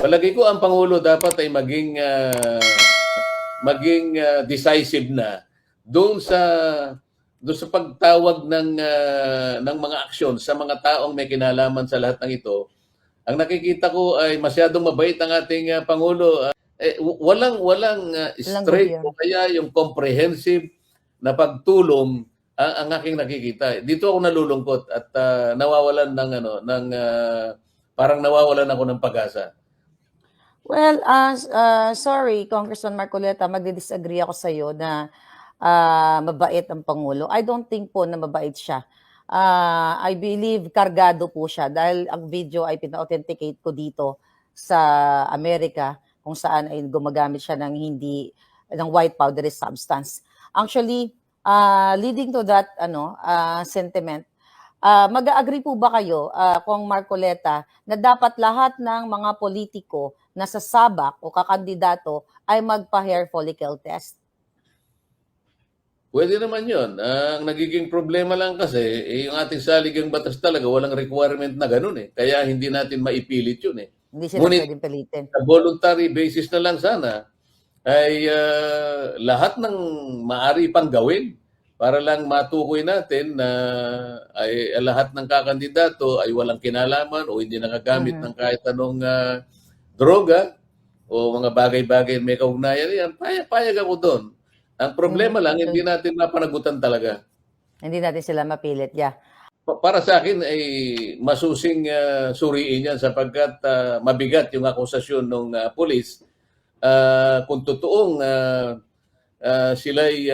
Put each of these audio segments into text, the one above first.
Palagay ko ang Pangulo dapat ay maging decisive na doon sa pagtawag ng mga aksyon sa mga taong may kinalaman sa lahat ng ito. Ang nakikita ko ay masyadong mabait ang ating Pangulo. Walang straight o gobyerno. kaya yung comprehensive na pagtulong ang aking nakikita. Dito ako nalulungkot at nawawalan parang nawawalan ako ng pag-asa. Well, sorry, Congressman Marcoleta, magdi-disagree ako sa iyo na mabait ang Pangulo. I don't think po na mabait siya. I believe kargado po siya dahil ang video ay pina-authenticate ko dito sa Amerika kung saan ay gumagamit siya ng white powdery substance. Actually, leading to that sentiment, mag-agree po ba kayo, Kong Marcoleta, na dapat lahat ng mga politiko na sasabak o kakandidato ay magpa-hair follicle test? Pwede naman yun. Ang nagiging problema lang kasi, yung ating saligang batas talaga, walang requirement na ganun eh. Kaya hindi natin maipilit yun eh. Hindi sila Ngunit, pwedeng pilitin. sa voluntary basis na lang sana, ay lahat ng maari pang gawin para lang matukoy natin na ay lahat ng kakandidato ay walang kinalaman o hindi nakagamit ng kahit anong droga o mga bagay-bagay may kaugnayan. Yan, payag ako doon. Ang problema lang, hindi natin mapanagutan talaga. Hindi natin sila mapilit, yeah. Para sa akin ay masusing suriin yan sapagkat mabigat yung akusasyon ng pulis kung totoong siya'y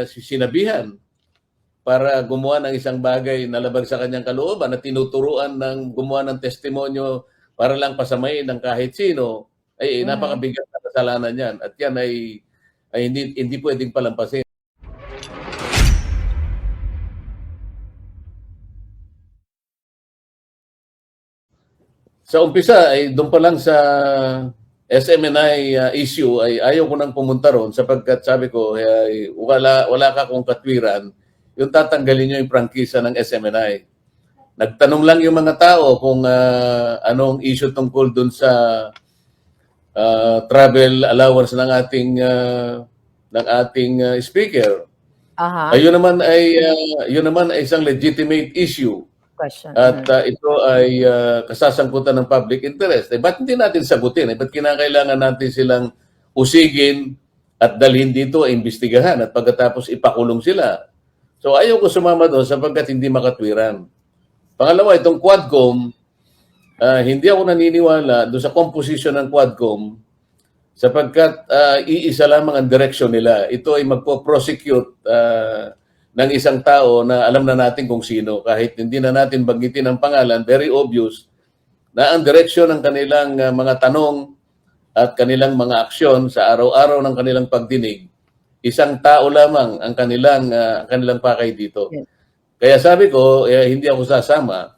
sinabihan para gumawa ng isang bagay na labag sa kanyang kalooban at tinuturuan ng gumawa ng testimonyo para lang pasamain ng kahit sino, ay napakabigat na kasalanan yan. At yan ay hindi pwedeng palampasin. Sa umpisa ay doon pa lang sa SMNI issue ay ayaw ko nang pumunta ron sapagkat sabi ko ay wala ka kung katwiran yung tatanggalin nyo yung prangkisa ng SMNI. Nagtanong lang yung mga tao kung anong issue tungkol doon sa travel allowance ng ating speaker. Yun naman ay isang legitimate issue. Question. At ito ay kasasangkutan ng public interest. Ba't hindi natin sagutin? Ba't kinakailangan natin silang usigin at dalhin dito ay imbestigahan at pagkatapos ipakulong sila? So ayaw ko sumama doon sapagkat hindi makatwiran. Pangalawa, itong Quadcom, hindi ako naniniwala doon sa composition ng Quadcom sapagkat iisa lamang ang direksyon nila. Ito ay magpo-prosecute ng isang tao na alam na natin kung sino. Kahit hindi na natin banggitin ang pangalan, very obvious na ang direksyon ng kanilang mga tanong at kanilang mga aksyon sa araw-araw ng kanilang pagdinig, isang tao lamang ang kanilang pakay dito. Kaya sabi ko, hindi ako sasama.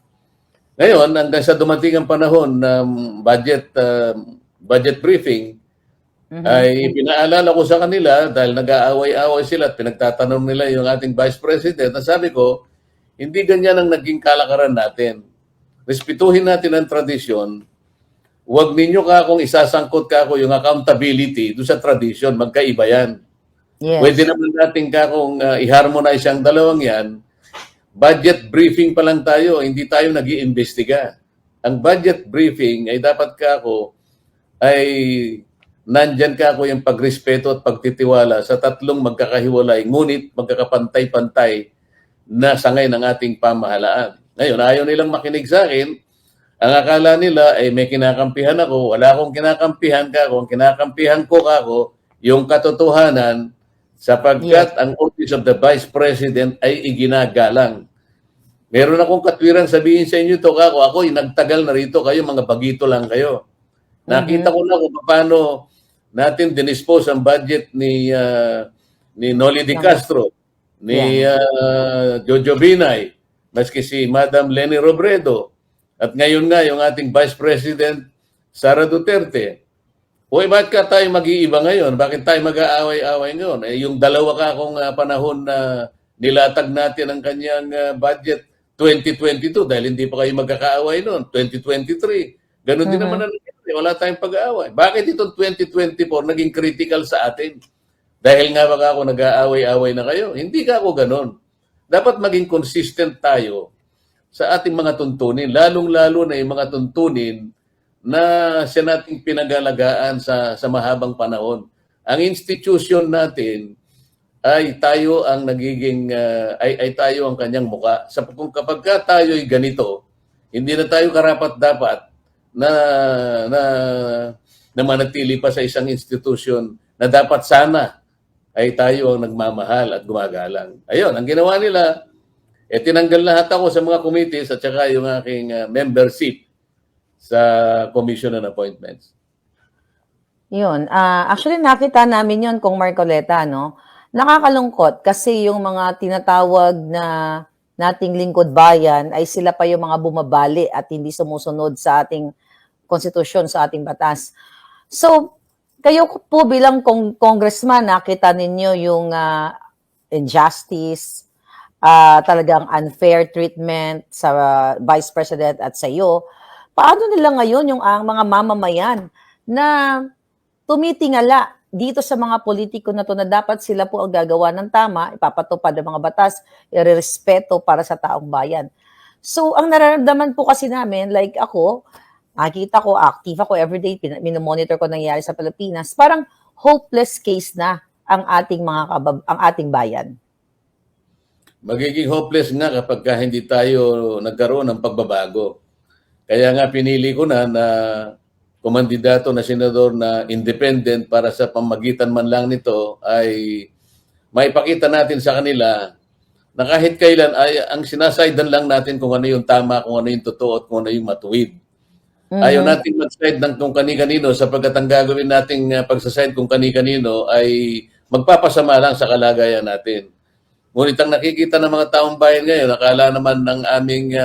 Ngayon, hanggang sa dumating ang panahon ng budget briefing, ay pinaalala ko sa kanila dahil nag-aaway-aaway sila at pinagtatanong nila yung ating Vice President na sabi ko, hindi ganyan ang naging kalakaran natin. Respetuhin natin ang tradisyon. Huwag ninyo kung isasangkot yung accountability doon sa tradisyon. Magkaiba yan. Yes. Pwede naman natin kung i-harmonize ang dalawang yan. Budget briefing pa lang tayo, hindi tayo nag-iimbestiga. Ang budget briefing ay dapat ay nandyan yung pagrespeto at pagtitiwala sa tatlong magkakahiwalay, ngunit magkakapantay-pantay na sangay ng ating pamahalaan. Ngayon, ayaw nilang makinig sa akin. Ang akala nila ay may kinakampihan ako. Wala akong kinakampihan Ang kinakampihan ko yung katotohanan sapagkat ang office of the Vice President ay iginagalang. Meron akong katwiran sabihin sa inyo ito ako nagtagal na rito kayo, mga bagito lang kayo. Nakita ko na kung paano natin dinispose ang budget ni Noli Di Castro, ni Jojo Binay, maski si Madam Leni Robredo, at ngayon nga yung ating Vice President Sara Duterte. Bakit ka tayo mag-iiba ngayon? Bakit tayo mag-aaway-aaway ngayon? Yung dalawa panahon na nilatag natin ang kanyang budget 2022 dahil hindi pa kayo magkakaaway noon, 2023. Ganun din naman Mhm. ang nangyari. Wala tayong pag-aaway. Bakit itong 2024 naging critical sa atin? Dahil nga baka ako nag-aaway-away na kayo. Hindi ka ako ganun. Dapat maging consistent tayo sa ating mga tuntunin, lalong-lalo na yung mga tuntunin na siya nating pinag-alagaan sa mahabang panahon. Ang institution natin ay tayo ang nagiging ay tayo ang kanyang muka. Sa kung kapag ka tayo ay ganito, hindi na tayo karapat-dapat na na na manatili pa sa isang institution na dapat sana ay tayo ang nagmamahal at gumagalang. Ayun, ang ginawa nila, tinanggal lahat ako sa mga committees at saka yung aking membership sa Commission on Appointments. Yun, actually nakita namin yun kung Marcoleta, no? Nakakalungkot kasi yung mga tinatawag na nating lingkod bayan ay sila pa yung mga bumabali at hindi sumusunod sa ating konstitusyon, sa ating batas. So, kayo po bilang congressman, nakita ninyo yung injustice, talagang unfair treatment sa Vice President at sa iyo. Paano nila ngayon yung mga mamamayan na tumitingala dito sa mga politiko na to na dapat sila po ang gagawa ng tama, ipapatupad ang mga batas, irerespeto para sa taong bayan. So, ang nararamdaman po kasi namin, like ako, nakikita ko, active ako everyday, minomonitor ko nangyayari sa Pilipinas, parang hopeless case na ang ating ang ating bayan. Magiging hopeless nga kapag hindi tayo nagkaroon ng pagbabago. Kaya nga pinili ko na kumandidato na senador na independent para sa pamagitan man lang nito ay maipakita natin sa kanila na kahit kailan ay ang sinasaydan lang natin kung ano yung tama, kung ano yung totoo at kung ano yung matuwid. Ayaw natin mag-side ng kung kani-kanino sapagkat ang gagawin nating pagsaside kung kani-kanino ay magpapasama lang sa kalagayan natin. Ngunit ang nakikita ng mga taong bayan ngayon, akala naman ng aming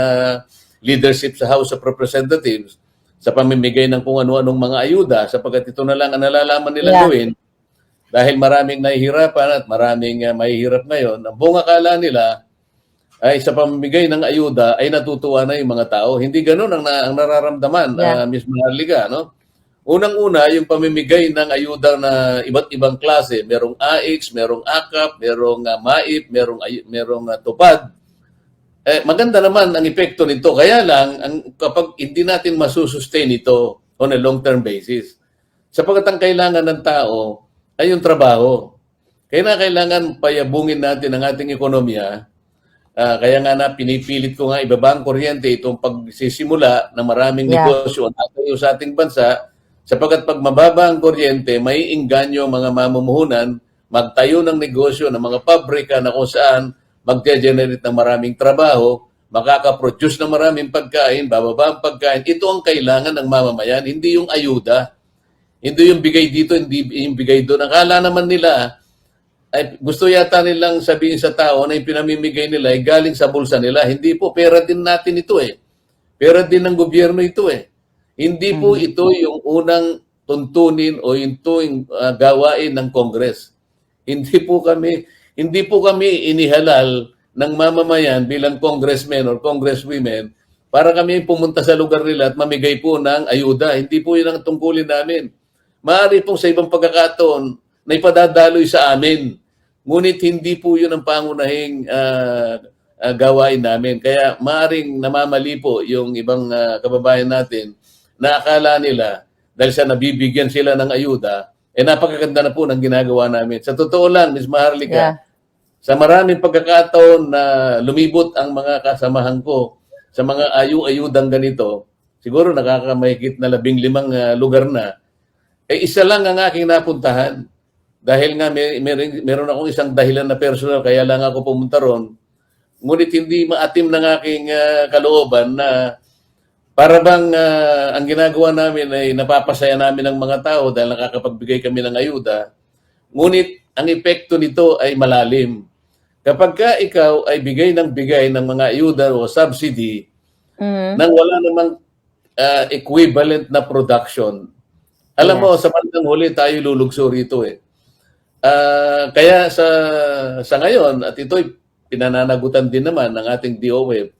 leadership sa House of Representatives sa pamimigay ng kung ano-anong mga ayuda sapagkat ito na lang ang nalalaman nilang gawin dahil maraming nahihirapan at maraming mahihirap ngayon. Ang buong akala nila ay sa pamimigay ng ayuda ay natutuwa na yung mga tao. Hindi ganun ang nararamdaman, Ms. Maharlika, no? Unang-una, yung pamimigay ng ayuda na iba't ibang klase. Merong AX, merong AKAP, merong MAIP, merong TUPAD. Maganda naman ang epekto nito. Kaya lang, kapag hindi natin masusustain ito on a long-term basis, sapagkat ang kailangan ng tao ay yung trabaho. Kaya kailangan payabungin natin ang ating ekonomiya. Kaya nga pinipilit ko nga ibaba ang kuryente itong pagsisimula ng maraming negosyo sa ating bansa. Sapagkat pag mababa ang kuryente, may inganyo mga mamumuhunan, magtayo ng negosyo ng mga pabrika na kung saan mag-generate ng maraming trabaho, makaka-produce ng maraming pagkain, bababa ang pagkain. Ito ang kailangan ng mamamayan, hindi yung ayuda. Hindi yung bigay dito, hindi yung bigay doon. Akala naman nila, ay gusto yata nilang sabihin sa tao na yung pinamimigay nila ay galing sa bulsa nila. Hindi po, pera din natin ito eh. Pera din ng gobyerno ito eh. Hindi po ito yung unang tuntunin o yung gawain ng Congress. Hindi po kami inihalal ng mamamayan bilang congressmen or congresswomen para kami pumunta sa lugar nila at mamigay po ng ayuda. Hindi po yun ang tungkulin namin. Maaari pong sa ibang pagkakataon na ipadadaloy sa amin. Ngunit hindi po yun ang pangunahing gawain namin. Kaya maaring namamali po yung ibang kababayan natin na akala nila dahil sa nabibigyan sila ng ayuda, napakaganda na po ng ginagawa namin. Sa totoo lang, Ms. Maharlika, sa maraming pagkakataon na lumibot ang mga kasamahan ko sa mga ayudang ganito, siguro nakakamahigit na 15 lugar na, isa lang ang aking napuntahan. Dahil nga meron akong isang dahilan na personal, kaya lang ako pumunta ron. Ngunit hindi maatim ng aking kalooban na para bang ang ginagawa namin ay napapasaya namin ng mga tao dahil nakakapagbigay kami ng ayuda. Ngunit ang epekto nito ay malalim. Kapag ka ikaw ay bigay ng mga ayuda o subsidy nang wala namang equivalent na production, alam mo, sa bandang huli tayo lulugso rito eh. Kaya sa ngayon, at ito'y pinananagutan din naman ng ating DOE,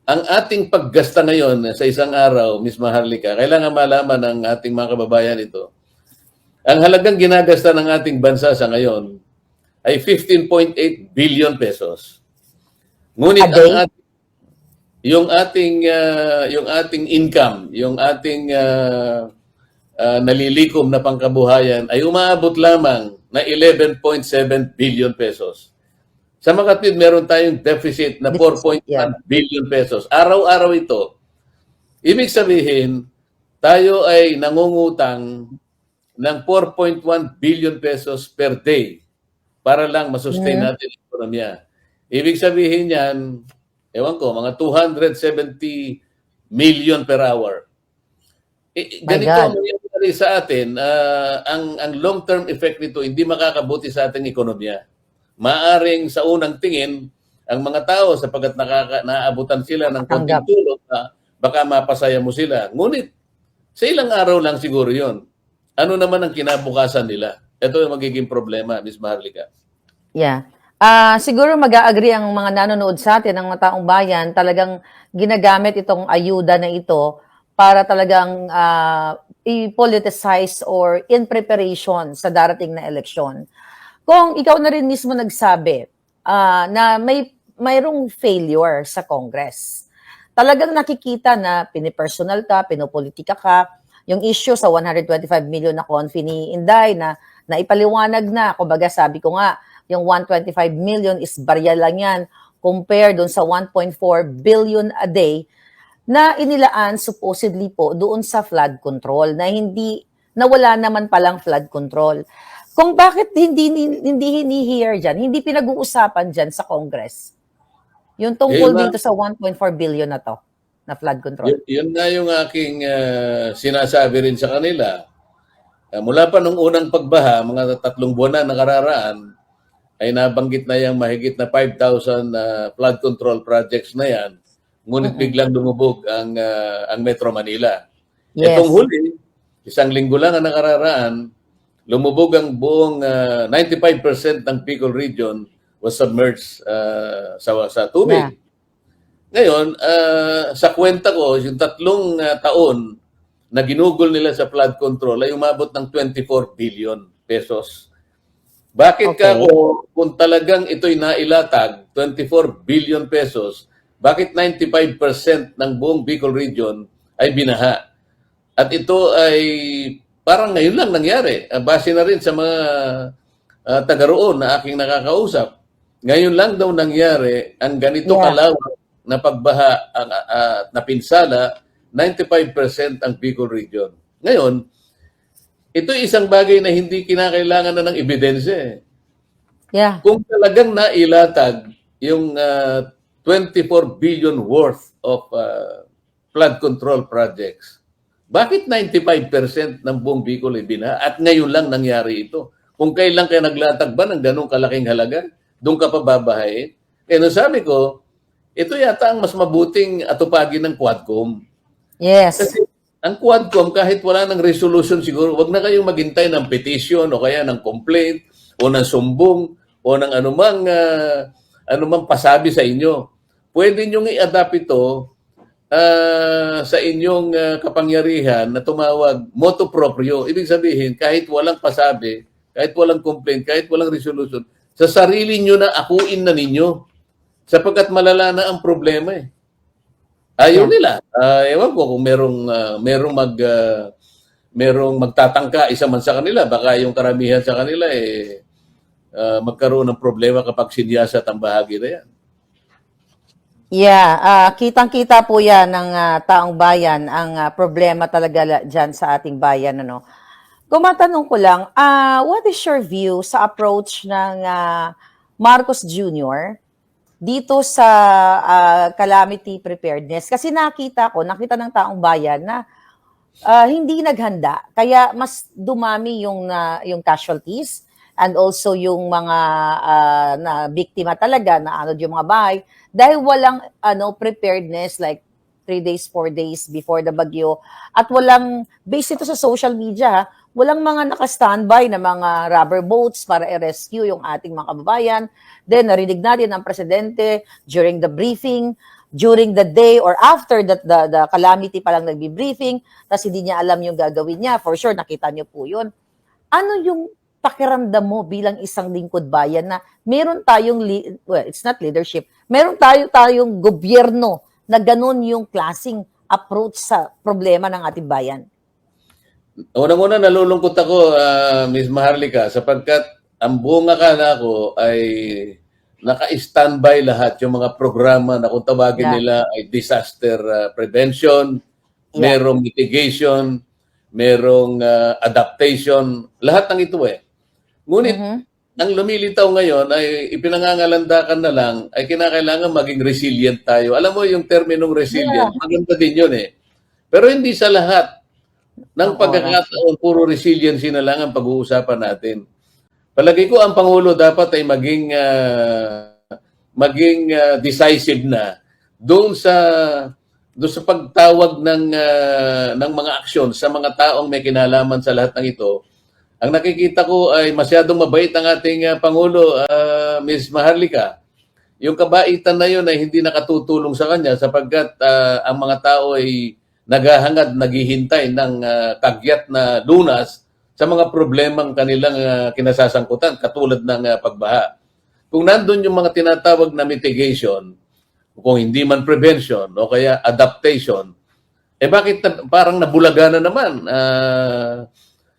ang ating paggasta ngayon sa isang araw, Ms. Maharlika, kailangan malaman ng ating mga kababayan ito. Ang halagang ginagasta ng ating bansa sa ngayon ay 15.8 billion pesos. Ngunit A day? yung ating income, yung ating nalilikom na pangkabuhayan ay umaabot lamang na 11.7 billion pesos. Sa makatwid, meron tayong deficit na 4.1 Yeah. billion pesos. Araw-araw ito. Ibig sabihin, tayo ay nangungutang ng 4.1 billion pesos per day para lang masustain natin ang ekonomiya. Ibig sabihin yan, ewan ko, mga 270 million per hour. Ganito ang mangyayari sa atin. Ang long-term effect nito, hindi makakabuti sa ating ekonomiya. Maaring sa unang tingin, ang mga tao sapagkat naaabutan sila ng konting tulong na baka mapasaya mo sila. Ngunit, sa ilang araw lang siguro yon. Ano naman ang kinabukasan nila? Ito yung magiging problema, Ms. Maharlika. Yeah. Siguro mag-agree ang mga nanonood sa atin, ang mga taong bayan, talagang ginagamit itong ayuda na ito para talagang i-politicize or in preparation sa darating na eleksyon. Kung ikaw na rin mismo nagsabi na mayroong failure sa Congress, talagang nakikita na pinipersonal ka, pinopolitika ka, yung issue sa 125 million na confi ni Inday na ipaliwanag na, kumbaga sabi ko nga, yung 125 million is barya lang yan compared doon sa 1.4 billion a day na inilaan supposedly po doon sa flood control na wala naman palang flood control. Kung bakit hindi hini-hear dyan, hindi pinag-uusapan dyan sa Congress, yung tungkol dito sa 1.4 billion na to, na flood control. Yun nga yung aking sinasabi rin sa kanila. Mula pa nung unang pagbaha, mga 3 buwan na nakararaan, ay nabanggit na yung mahigit na 5,000 flood control projects na yan. Ngunit biglang lumubog ang Metro Manila. Yes. Itong huli, 1 linggo lang ang nakararaan, lumubog ang buong 95% ng Bicol region was submerged sa tubig. Yeah. Ngayon, sa kwenta ko, yung 3 taon na ginugol nila sa flood control ay umabot ng 24 billion pesos. Bakit kung talagang ito'y nailatag, 24 billion pesos, bakit 95% ng buong Bicol region ay binaha? At ito ay parang ngayon lang nangyari. Base na rin sa mga taga roon na aking nakakausap. Ngayon lang daw nangyari ang ganito kalawak na pagbaha na pinsala, 95% ang Bicol region. Ngayon, ito isang bagay na hindi kinakailangan na ng ebidensya. Yeah. Kung talagang nailatag yung 24 billion worth of flood control projects, bakit 95% ng buong Bicol ay binaha? At ngayon lang nangyari ito. Kung kailan kayo naglatag ba ng ganong kalaking halaga, doon ka pa babahayin? Kaya sabi ko, ito yata ang mas mabuting atupagin ng Quadcom. Yes. Kasi ang Quadcom, kahit wala ng resolution siguro, wag na kayong maghintay ng petition o kaya ng complaint o ng sumbong o ng anumang pasabi sa inyo. Pwede nyo i-adapt ito sa inyong kapangyarihan na tumawag motu proprio. Ibig sabihin, kahit walang pasabi, kahit walang complaint, kahit walang resolution, sa sarili nyo na akuin na ninyo sapagkat malala na ang problema eh. Ayaw nila. Ewan ko kung merong magtatangka isa man sa kanila, baka yung karamihan sa kanila magkaroon ng problema kapag sinyasat ang bahagi na yan. Yeah, kitang-kita po yan ng taong bayan, ang problema talaga dyan sa ating bayan. Ano? Kung matanong ko lang, what is your view sa approach ng Marcos Jr. dito sa calamity preparedness? Kasi nakita ng taong bayan na hindi naghanda. Kaya mas dumami yung casualties and also yung mga na biktima talaga na yung mga bahay dahil walang preparedness like 3 days, 4 days before the bagyo at walang based ito sa social media, walang mga naka-standby na mga rubber boats para i-rescue yung ating mga kababayan. Then narinig natin ang presidente during the briefing during the day or after that the calamity pa lang nagbi-briefing, tapos hindi niya alam yung gagawin niya. For sure, nakita niyo po yun. Ano yung pakiramdam mo bilang isang lingkod bayan na meron tayong, well, it's not leadership, meron tayong gobyerno na ganun yung klaseng approach sa problema ng ating bayan? Unang-una, nalulungkot ako, Ms. Maharlika, sapagkat ang buong akala ko ay naka-standby lahat yung mga programa na kung tawagin Yeah. nila ay disaster prevention, Yeah. merong mitigation, merong adaptation, lahat ng ito eh. Ngunit, Mhm. ang lumilitaw ngayon ay ipinangangalandakan na lang ay kinakailangan maging resilient tayo. Alam mo yung terminong resilient, maganda din yun eh. Pero hindi sa lahat ng Ng pagkakataon, puro resiliency na lang ang pag-uusapan natin. Palagi ko ang Pangulo dapat ay maging decisive na doon sa pagtawag ng mga aksyon sa mga taong may kinalaman sa lahat ng ito. Ang nakikita ko ay masyadong mabait ang ating Pangulo, Ms. Maharlika. Yung kabaitan na yun ay hindi nakatutulong sa kanya sapagkat ang mga tao ay naghahangad, naghihintay ng kagyat na lunas sa mga problemang kanilang kinasasangkutan, katulad ng pagbaha. Kung nandun yung mga tinatawag na mitigation, kung hindi man prevention o kaya adaptation, bakit parang nabulaga na naman?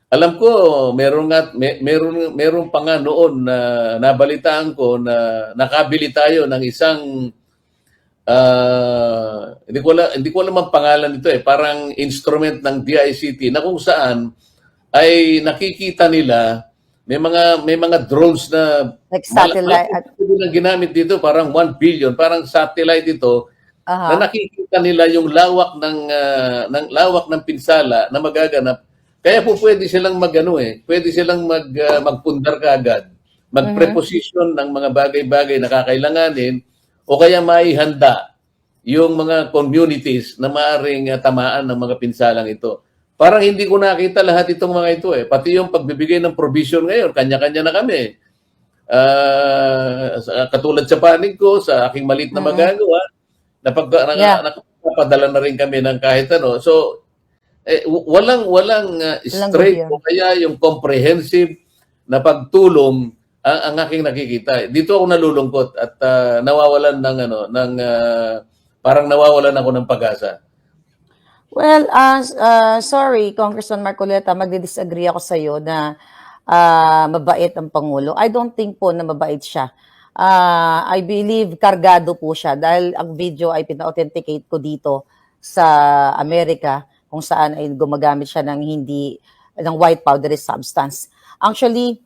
Alam ko, meron pa nga noon na nabalitaan ko na nakabili tayo ng isang hindi ko alam ang pangalan nito parang instrument ng DICT na kung saan ay nakikita nila may mga drones na Like satellite. na ginamit dito, parang 1 billion, parang satellite ito na nakikita nila yung lawak ng pinsala na magaganap. Kaya po pwede silang pwede silang magpundar kaagad, mag-preposition ng mga bagay-bagay na kakailanganin o kaya maihanda yung mga communities na maaring tamaan ng mga pinsalang ito. Parang hindi ko nakita lahat itong mga ito Pati yung pagbibigay ng provision ngayon, kanya-kanya na kami. Katulad sa panig ko, sa aking malit na magagawa, napadala na rin kami ng kahit ano. So, walang straight o kaya yung comprehensive na pagtulong ang aking nakikita. Dito ako nalulungkot at nawawalan parang nawawalan ako ng pag-asa. Well, sorry, Congressman Marcoleta, magdi-disagree ako sa iyo na mabait ang Pangulo. I don't think po na mabait siya. I believe kargado po siya dahil ang video ay pina-authenticate ko dito sa Amerika kung saan ay gumagamit siya ng white powdery substance. Actually,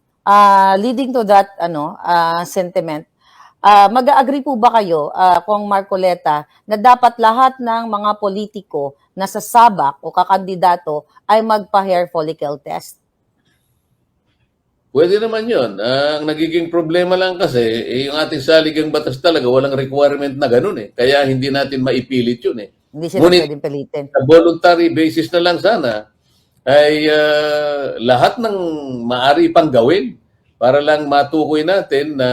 leading to that sentiment, mag-agree po ba kayo, Kong Marcoleta, na dapat lahat ng mga politiko na sasabak o kakandidato ay magpa-hair follicle test? Pwede naman yun. Ang nagiging problema lang kasi, yung ating saligang batas talaga, walang requirement na ganun Kaya hindi natin maipilit yun Hindi sila pwedeng pilitin. Sa voluntary basis na lang sana, ay lahat ng maari pang gawin para lang matukoy natin na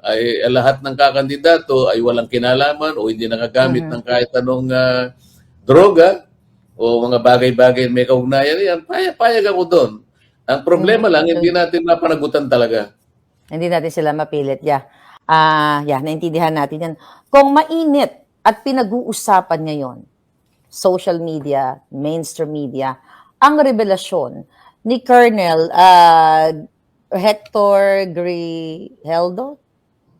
ay lahat ng kakandidato ay walang kinalaman o hindi nakagamit ng kahit anong droga o mga bagay-bagay may kaugnayan yan, payag ako doon. Ang problema lang, hindi natin mapanagutan talaga. Hindi natin sila mapilit. Naintindihan natin yan. Kung mainit at pinag-uusapan ngayon, social media, mainstream media, ang revelasyon ni Colonel Hector Grijaldo,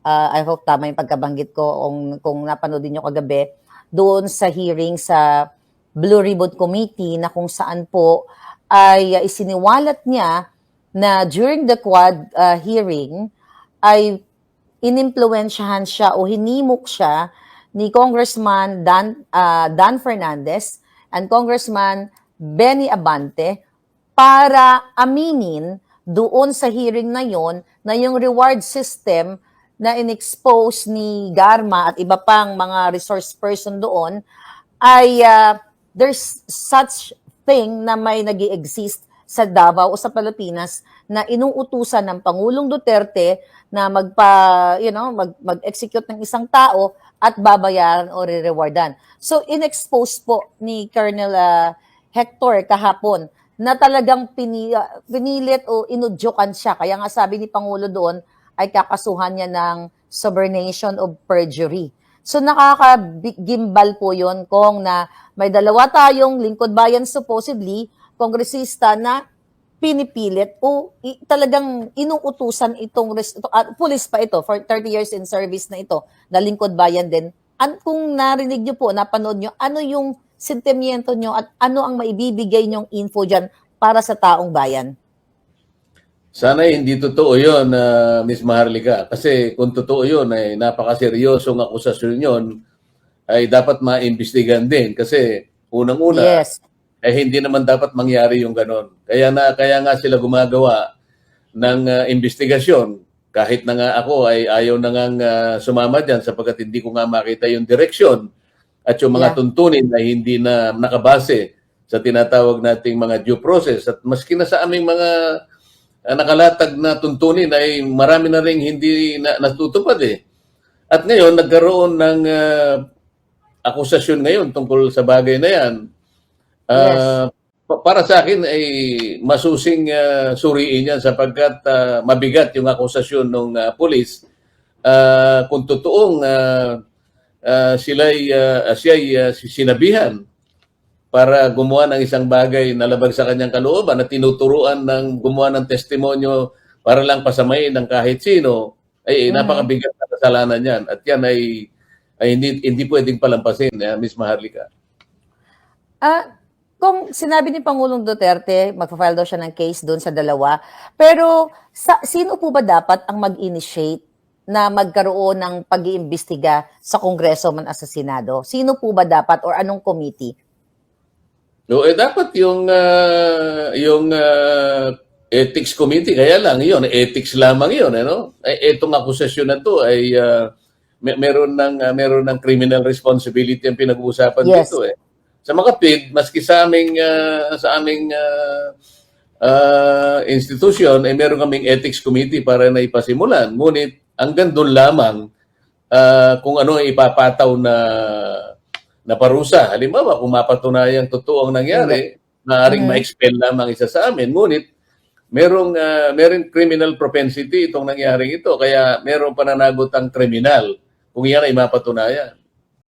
I hope tama yung pagkabanggit ko kung napanood nyo kagabi, doon sa hearing sa Blue Ribbon Committee na kung saan po ay isiniwalat niya na during the Quad hearing ay inimpluwensyahan siya o hinimok siya ni Congressman Dan Fernandez and Congressman Benny Abante para aminin doon sa hearing na yon na yung reward system na in-expose ni Garma at iba pang mga resource person doon ay there's such thing na may nag-i-exist sa Davao o sa Pilipinas na inuutusan ng Pangulong Duterte na mag-execute ng isang tao at babayaran o re-rewardan. So, in-expose po ni Colonel Hector kahapon na talagang pinilit o inudyokan siya. Kaya nga sabi ni Pangulo doon ay kakasuhan niya ng subornation of perjury. So nakakagimbal po yun kung na may dalawa tayong lingkod bayan supposedly, kongresista na pinipilit o talagang inuutusan pulis pa ito for 30 years in service na ito, na lingkod bayan din. Kung narinig nyo po, napanood nyo, ano yung sentimiento nyo at ano ang maibibigay nyong info dyan para sa taong bayan? Sana hindi totoo yun, Miss Maharlika. Kasi kung totoo yun, ay napakaseryosong akusasyon yun, ay dapat maimbestigahan din. Kasi unang-una, Yes. ay hindi naman dapat mangyari yung ganon. Kaya nga sila gumagawa ng investigasyon. Kahit na nga ako ay ayaw na nga sumama dyan sapagkat hindi ko nga makita yung direksyon at yung mga tuntunin ay hindi na nakabase sa tinatawag nating mga due process. At maski na sa aming mga nakalatag na tuntunin ay marami na rin hindi natutupad eh. At ngayon, nagkaroon ng akusasyon ngayon tungkol sa bagay na yan. Para sa akin ay masusing suriin yan sapagkat mabigat yung akusasyon ng pulis. Kung totoong siya'y sinabihan para gumawa ng isang bagay na labag sa kanyang kalooban at tinuturuan ng gumawa ng testimonyo para lang pasamayin ng kahit sino, ay napakabigat na kasalanan yan. At yan ay hindi pwedeng palampasin, Miss Maharlika. Kung sinabi ni Pangulong Duterte, magpa-file daw siya ng case doon sa dalawa, pero sino po ba dapat ang mag-initiate na magkaroon ng pag-iimbestiga sa Kongreso man sa Senado? Sino po ba dapat or anong committee? No, dapat yung ethics committee, kaya lang yun, ethics lamang yun, ano? Itong akusasyon na to ay meron ng criminal responsibility ang pinag-uusapan dito eh. Sa mga PID, maski sa aming institution ay meron kaming ethics committee para na ipasimulan. Ngunit hanggang doon lamang kung ano ang ipapataw na parusa. Halimbawa, kung mapatunayang totoo ang nangyari, maaaring ma-expel lamang isa sa amin. Ngunit, merong criminal propensity itong nangyaring ito. Kaya meron pananagot ang kriminal kung yan ay mapatunayan.